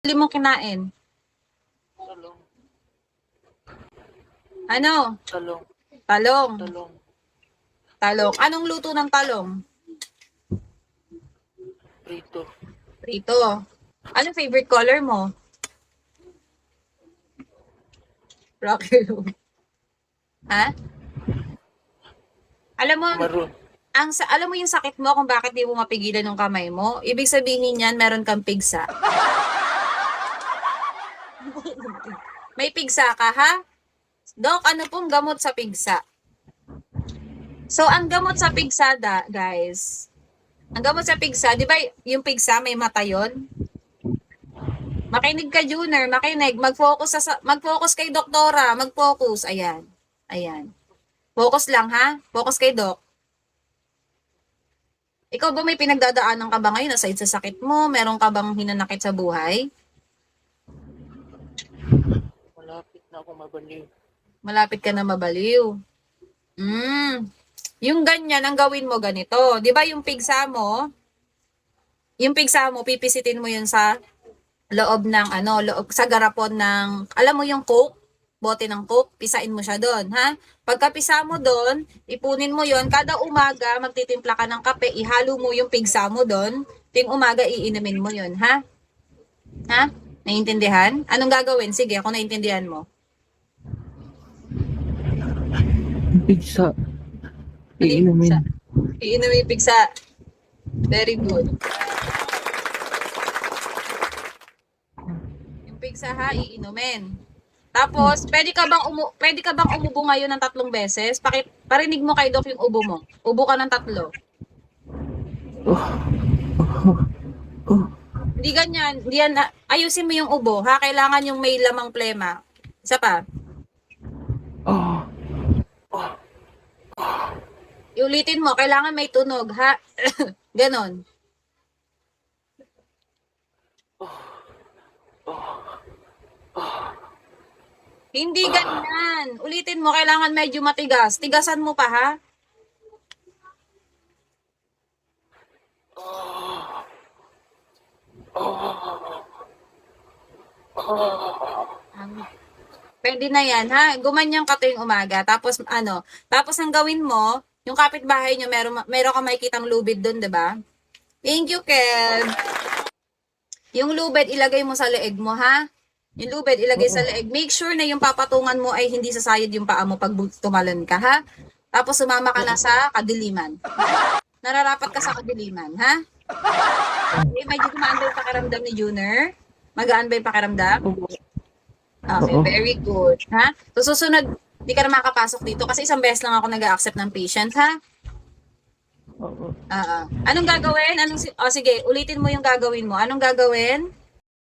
huli mong kinain? Talong. Ano? Talong. Talong. Talong. Talong. Anong luto ng talong? Prito. Prito. Anong favorite color mo? Rocky Road. Ha? Alam mo, Maroon. alam mo yung sakit mo kung bakit di mo mapigilan ng kamay mo? Ibig sabihin niyan, meron kang pigsa. May pigsa ka, ha? Dok, ano pong gamot sa pigsa? So, ang gamot sa pigsa, guys, ang gamot sa pigsa, di ba yung pigsa may mata yun? Makinig ka, Junior, makinig. Mag-focus kay doktora. Mag-focus. Ayan. Ayan. Focus lang, ha? Focus kay Doc. Ikaw ba may pinagdadaanan ka ba ngayon aside sa sakit mo? Meron ka bang hinanakit sa buhay? Malapit na ako mabaliw. Malapit ka na mabaliw. Yung ganyan, ang gawin mo ganito. Di ba yung pigsa mo, pipisitin mo yun sa loob ng sa garapon ng, alam mo yung Coke? Bote ng Coke, pisain mo siya doon, ha? Pagkapisa mo doon, ipunin mo yon. Kada umaga, magtitimpla ka ng kape, ihalo mo yung pigsa mo doon. Ting umaga, iinumin mo yon, ha? Ha? Naiintindihan? Anong gagawin? Sige, ako naiintindihan mo. Pigsa. Iinumin. Iinumin yung pigsa. Very good. Yung pigsa, ha, iinumin. Tapos, pwede ka bang umubo ngayon ng 3 beses? Parinig mo kay Doc yung ubo mo. Ubo ka ng 3. Hindi ganyan. Hindi yan, ayusin mo yung ubo, ha? Kailangan yung may lamang plema. Isa pa. Iulitin mo, kailangan may tunog, ha? Ganon. Hindi ganyan. Ulitin mo, kailangan medyo matigas. Tigasan mo pa, ha? Pwede na yan, ha? Gumanyan ka tuwing umaga. Tapos, tapos ang gawin mo, yung kapitbahay nyo, meron ka makikitang lubid doon, diba? Thank you, Kel. Yung lubid, ilagay mo sa leeg mo, ha? Yung lubid, ilagay sa leeg. Make sure na yung papatungan mo ay hindi sasayad yung paa mo pag tumalon ka, ha? Tapos sumama ka na sa kadiliman. Nararapat ka sa kadiliman, ha? Okay, medyo gumaan ba yung pakiramdam ni Junior? Magaan ba yung pakiramdam? Okay, very good, ha? So, susunod, di ka na makapasok dito kasi isang beses lang ako nag-a-accept ng patient, ha? Anong gagawin? Sige, ulitin mo yung gagawin mo. Anong gagawin?